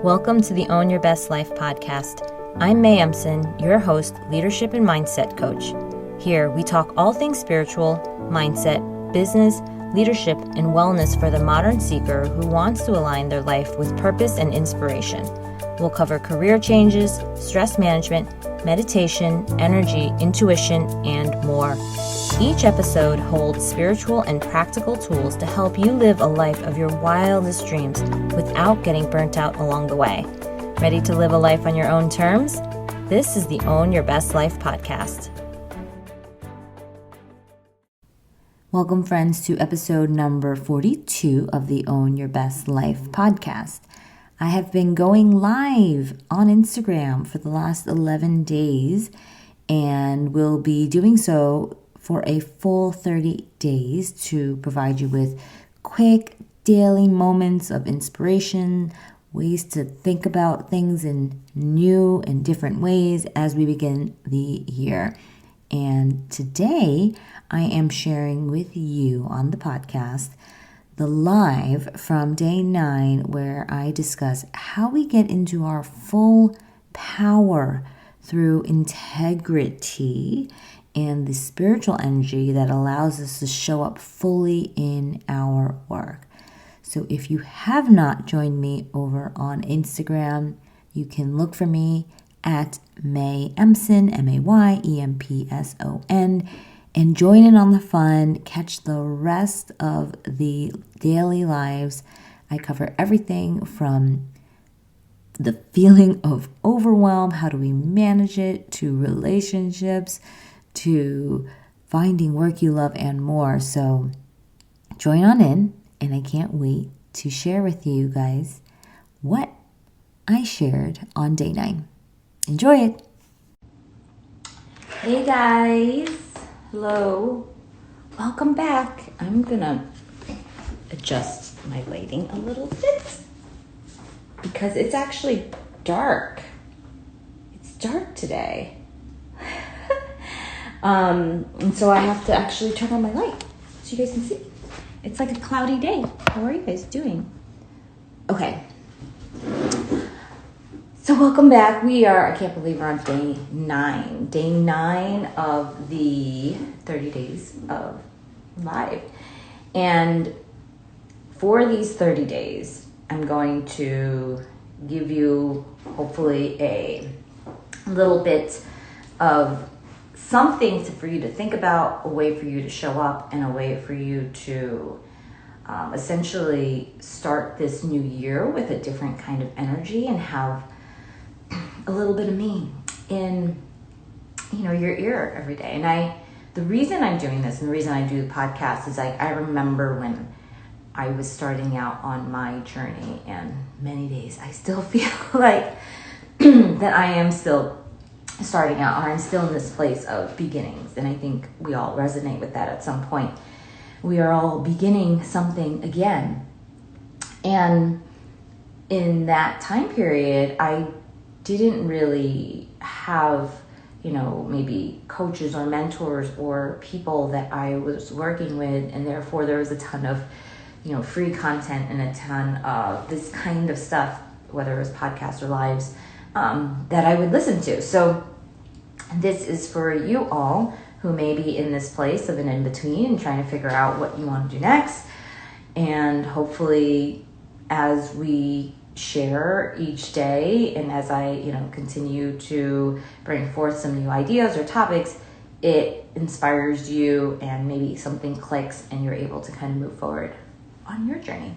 Welcome to the Own Your Best Life podcast. I'm May Emson, your host, leadership and mindset coach. Here, we talk all things spiritual, mindset, business, leadership, and wellness for the modern seeker who wants to align their life with purpose and inspiration. We'll cover career changes, stress management, meditation, energy, intuition, and more. Each episode holds spiritual and practical tools to help you live a life of your wildest dreams without getting burnt out along the way. Ready to live a life on your own terms? This is the Own Your Best Life podcast. Welcome, friends, to episode number 42 of the Own Your Best Life podcast. I have been going live on Instagram for the last 11 days and will be doing so for a full 30 days to provide you with quick daily moments of inspiration, ways to think about things in new and different ways as we begin the year. And today I am sharing with you on the podcast the live from day 9, where I discuss how we get into our full power through InteGRITy and the spiritual energy that allows us to show up fully in our work. So if you have not joined me over on Instagram, you can look for me at May Empson, MAYEMPSON, and join in on the fun. Catch the rest of the daily lives. I cover everything from the feeling of overwhelm, how do we manage it, to relationships, to finding work you love, and more. So join on in, and I can't wait to share with you guys what I shared on day 9. Enjoy it. Hey guys. Hello. Welcome back. I'm gonna adjust my lighting a little bit because it's actually dark. It's dark today. And so I have to actually turn on my light so you guys can see. It's like a cloudy day. How are you guys doing? Okay. So welcome back. I can't believe we're on day 9. Day 9 of the 30 days of live. And for these 30 days, I'm going to give you hopefully a little bit of something for you to think about, a way for you to show up, and a way for you to essentially start this new year with a different kind of energy and have a little bit of me in your ear every day. And the reason I'm doing this and the reason I do the podcast is I remember when I was starting out on my journey, and many days I still feel like that I am still starting out, or I'm still in this place of beginnings. And I think we all resonate with that at some point. We are all beginning something again. And in that time period, I didn't really have, maybe coaches or mentors or people that I was working with. And therefore there was a ton of, free content and a ton of this kind of stuff, whether it was podcasts or lives, that I would listen to. So this is for you all who may be in this place of an in-between and trying to figure out what you want to do next. And hopefully as we share each day and as I, continue to bring forth some new ideas or topics, it inspires you and maybe something clicks and you're able to kind of move forward on your journey.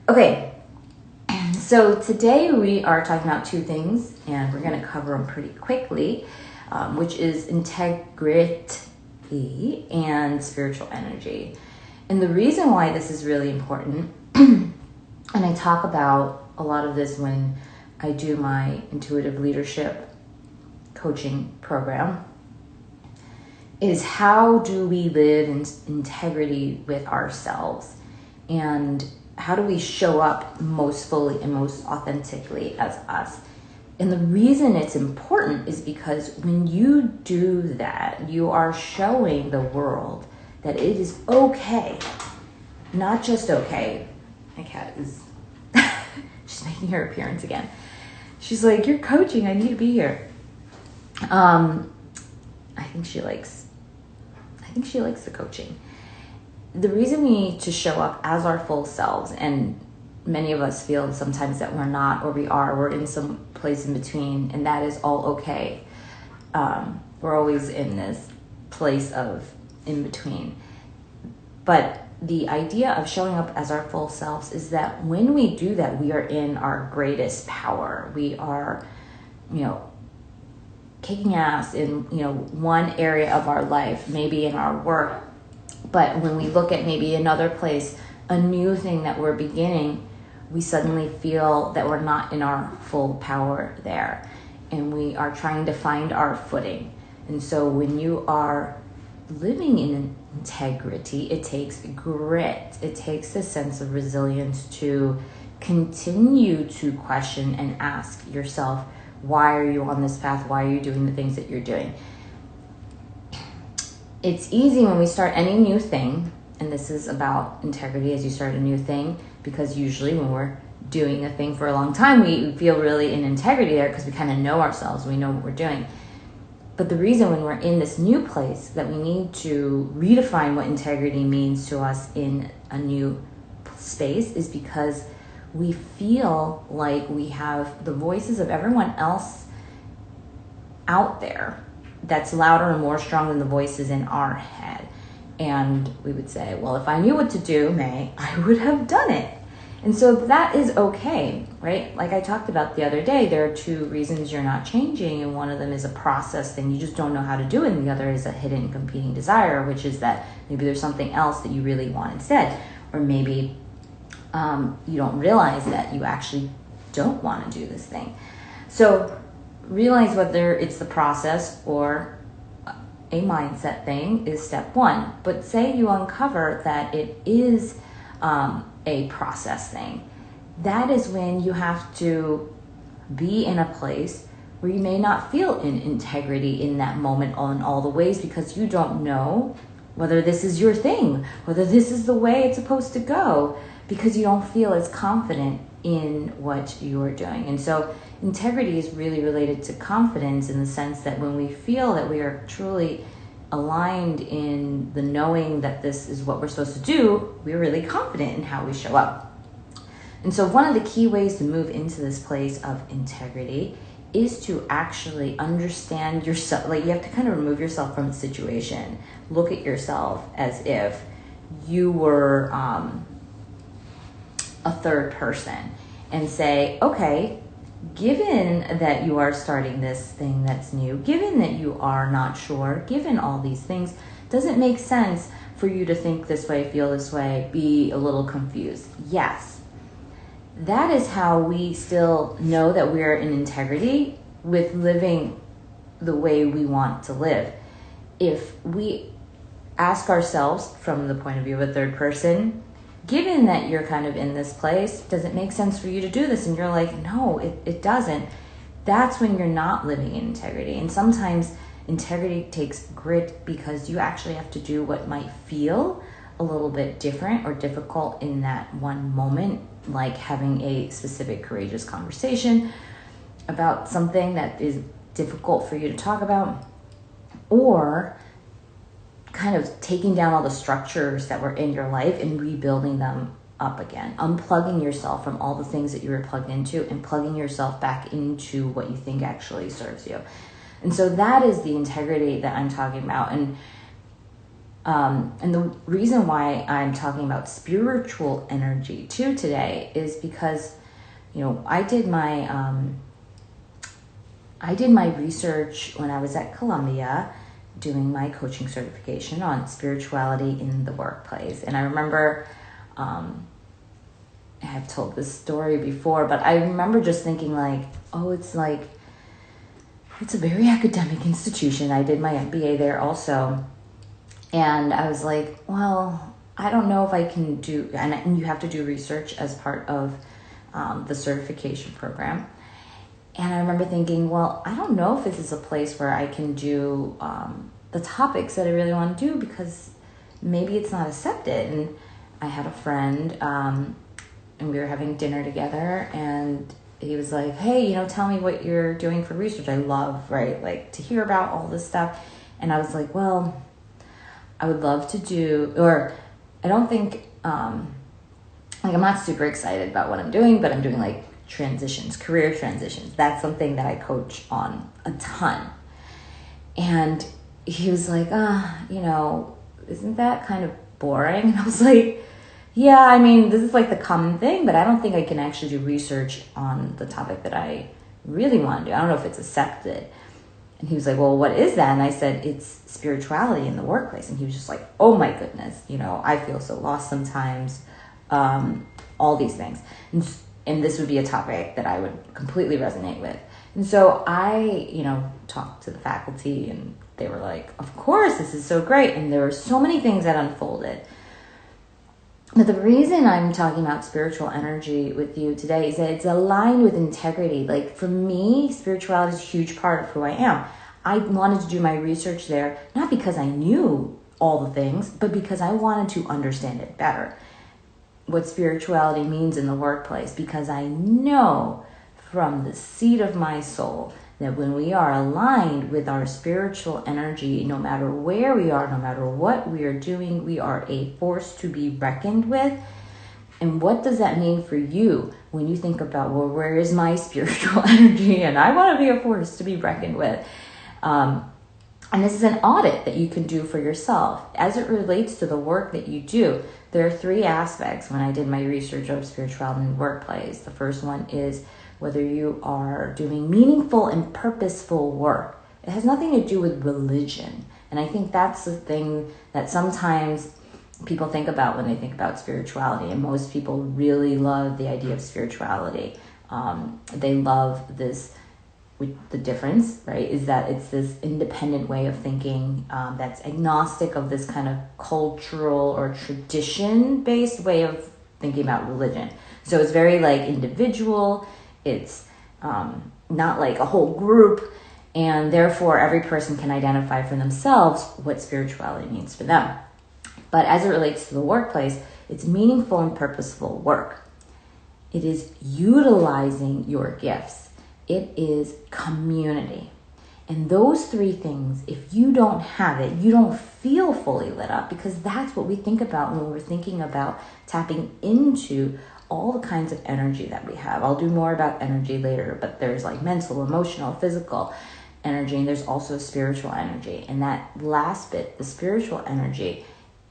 Okay. So today we are talking about 2 things, and we're going to cover them pretty quickly, which is InteGRITy and spiritual energy. And the reason why this is really important, and I talk about a lot of this when I do my intuitive leadership coaching program, is how do we live in integrity with ourselves, and how do we show up most fully and most authentically as us? And the reason it's important is because when you do that, you are showing the world that it is okay, not just okay. My cat is, she's making her appearance again. She's like, "You're coaching. I need to be here." I think she likes the coaching. The reason we need to show up as our full selves, and many of us feel sometimes that we're not, or we're in some place in between, and that is all okay. We're always in this place of in between. But the idea of showing up as our full selves is that when we do that, we are in our greatest power. We are, kicking ass in, one area of our life, maybe in our work. But when we look at maybe another place, a new thing that we're beginning, we suddenly feel that we're not in our full power there. And we are trying to find our footing. And so when you are living in integrity, it takes grit. It takes a sense of resilience to continue to question and ask yourself, why are you on this path? Why are you doing the things that you're doing? It's easy when we start any new thing, and this is about integrity as you start a new thing, because usually when we're doing a thing for a long time, we feel really in integrity there because we kind of know ourselves, we know what we're doing. But the reason when we're in this new place that we need to redefine what integrity means to us in a new space is because we feel like we have the voices of everyone else out there that's louder and more strong than the voices in our head. And we would say, well, if I knew what to do, May, I would have done it. And so that is okay, right? Like I talked about the other day, there are two reasons you're not changing, and one of them is a process thing. You just don't know how to do it, and the other is a hidden competing desire, which is that maybe there's something else that you really want instead, or maybe you don't realize that you actually don't want to do this thing. So realize whether it's the process or a mindset thing is step one. But say you uncover that it is a process thing. That is when you have to be in a place where you may not feel in integrity in that moment on all the ways, because you don't know whether this is your thing, whether this is the way it's supposed to go, because you don't feel as confident in what you're doing. And so integrity is really related to confidence in the sense that when we feel that we are truly aligned in the knowing that this is what we're supposed to do, we're really confident in how we show up. And so one of the key ways to move into this place of integrity is to actually understand yourself. Like, you have to kind of remove yourself from the situation. Look at yourself as if you were a third person and say, okay, given that you are starting this thing that's new, given that you are not sure, given all these things, does it make sense for you to think this way, feel this way, be a little confused? Yes. That is how we still know that we're in integrity with living the way we want to live. If we ask ourselves from the point of view of a third person, given that you're kind of in this place, does it make sense for you to do this? And you're like, no, it doesn't. That's when you're not living in integrity. And sometimes integrity takes grit because you actually have to do what might feel a little bit different or difficult in that one moment, like having a specific courageous conversation about something that is difficult for you to talk about, or kind of taking down all the structures that were in your life and rebuilding them up again, unplugging yourself from all the things that you were plugged into and plugging yourself back into what you think actually serves you. And so that is the integrity that I'm talking about. And the reason why I'm talking about spiritual energy too today is because, I did my research when I was at Columbia, doing my coaching certification on spirituality in the workplace. And I remember, I have told this story before, but I remember just thinking it's a very academic institution. I did my MBA there also. And I was like, well, I don't know if I can do, and you have to do research as part of the certification program. And I remember thinking, well, I don't know if this is a place where I can do the topics that I really want to do, because maybe it's not accepted. And I had a friend and we were having dinner together, and he was like, hey, tell me what you're doing for research. I love, right, like to hear about all this stuff. And I was like, well, I would love to do, or I don't think, like I'm not super excited about what I'm doing, but I'm doing like transitions, career transitions. That's something that I coach on a ton. And he was like, isn't that kind of boring? And I was like, yeah, I mean, this is like the common thing, but I don't think I can actually do research on the topic that I really want to do. I don't know if it's accepted. And he was like, well, what is that? And I said, it's spirituality in the workplace. And he was just like, oh my goodness, I feel so lost sometimes, all these things. And this would be a topic that I would completely resonate with. And so I, talked to the faculty, and they were like, of course, this is so great. And there were so many things that unfolded. But the reason I'm talking about spiritual energy with you today is that it's aligned with integrity. Like for me, spirituality is a huge part of who I am. I wanted to do my research there, not because I knew all the things, but because I wanted to understand it better. What spirituality means in the workplace, because I know from the seat of my soul that when we are aligned with our spiritual energy, no matter where we are, no matter what we are doing, we are a force to be reckoned with. And what does that mean for you when you think about, well, where is my spiritual energy? And I want to be a force to be reckoned with. And this is an audit that you can do for yourself. As it relates to the work that you do, there are 3 aspects when I did my research of spirituality in the workplace. The first one is whether you are doing meaningful and purposeful work. It has nothing to do with religion. And I think that's the thing that sometimes people think about when they think about spirituality. And most people really love the idea of spirituality. They love this. The difference, right, is that it's this independent way of thinking that's agnostic of this kind of cultural or tradition-based way of thinking about religion. So it's very like individual. It's not like a whole group, and therefore every person can identify for themselves what spirituality means for them. But as it relates to the workplace, it's meaningful and purposeful work. It is utilizing your gifts. It is community. And those 3 things, if you don't have it, you don't feel fully lit up, because that's what we think about when we're thinking about tapping into all the kinds of energy that we have. I'll do more about energy later, but there's like mental, emotional, physical energy, and there's also spiritual energy. And that last bit, the spiritual energy,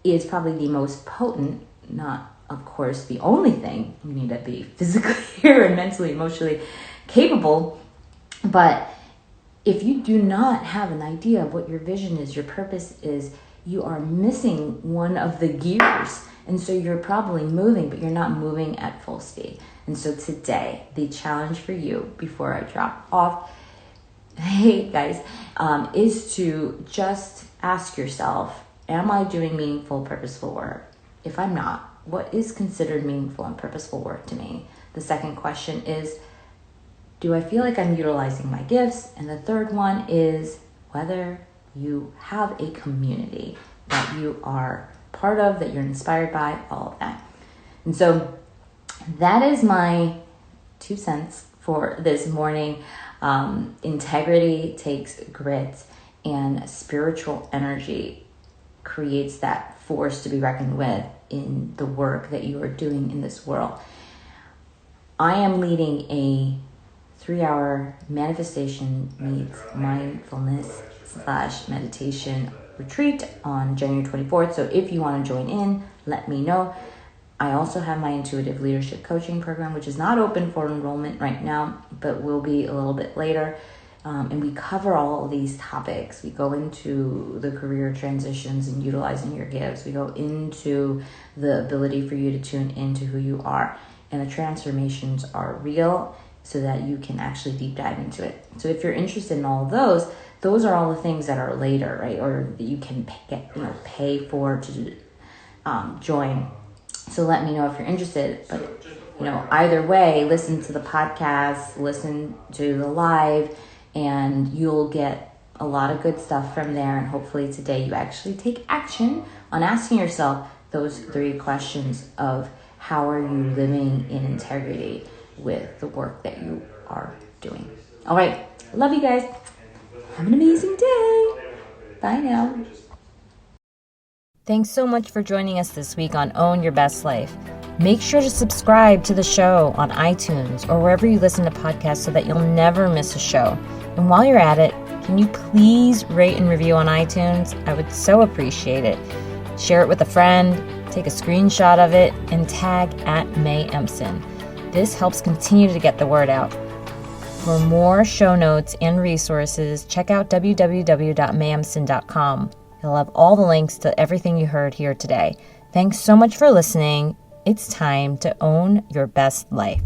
is probably the most potent, not of course the only thing. You need to be physically here and mentally, emotionally capable. But if you do not have an idea of what your vision is, your purpose is, you are missing one of the gears. And so you're probably moving, but you're not moving at full speed. And so today, the challenge for you before I drop off, hey guys, is to just ask yourself, am I doing meaningful, purposeful work? If I'm not, what is considered meaningful and purposeful work to me? The second question is, do I feel like I'm utilizing my gifts? And the third one is whether you have a community that you are part of, that you're inspired by, all of that. And so that is my 2 cents for this morning. Integrity takes grit, and spiritual energy creates that force to be reckoned with in the work that you are doing in this world. I am leading a 3-hour manifestation meets mindfulness / meditation retreat on January 24th. So if you want to join in, let me know. I also have my intuitive leadership coaching program, which is not open for enrollment right now, but will be a little bit later. And we cover all of these topics. We go into the career transitions and utilizing your gifts. We go into the ability for you to tune into who you are. And the transformations are real, so that you can actually deep dive into it. So if you're interested in all of those are all the things that are later, right? Or that you can pay for to join. So let me know if you're interested. But either way, listen to the podcast, listen to the live, and you'll get a lot of good stuff from there. And hopefully today you actually take action on asking yourself those 3 questions of how are you living in integrity with the work that you are doing. All right. Love you guys. Have an amazing day. Bye now. Thanks so much for joining us this week on Own Your Best Life. Make sure to subscribe to the show on iTunes or wherever you listen to podcasts so that you'll never miss a show. And while you're at it, can you please rate and review on iTunes? I would so appreciate it. Share it with a friend, take a screenshot of it, and tag @MayEmson. This helps continue to get the word out. For more show notes and resources, check out www.mayemson.com. You'll have all the links to everything you heard here today. Thanks so much for listening. It's time to own your best life.